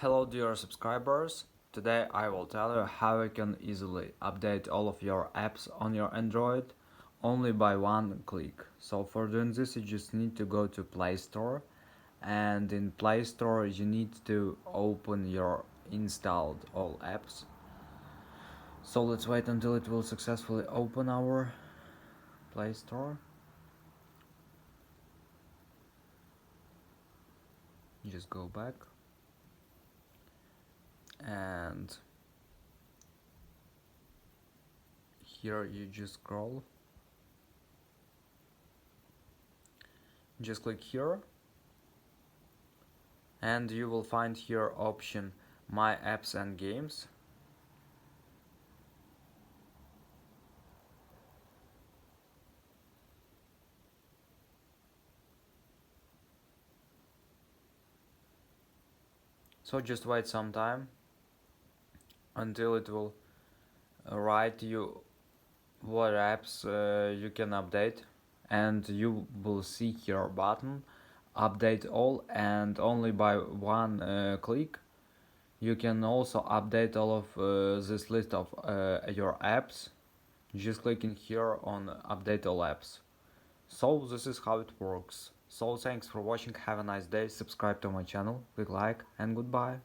Hello dear subscribers, today I will tell you how you can easily update all of your apps on your Android only by one click. So for doing this you just need to go to Play Store, and in Play Store you need to open your installed all apps. So let's wait until it will successfully open our Play Store. Just go back and here you just scroll. Just click here and you will find here option My Apps and Games. So just wait some time until it will write you what apps you can update, and you will see here button update all, and only by one click you can also update all of this list of your apps, just clicking here on update all apps. So this is how it works. So thanks for watching, have a nice day, subscribe to my channel, click like, and goodbye.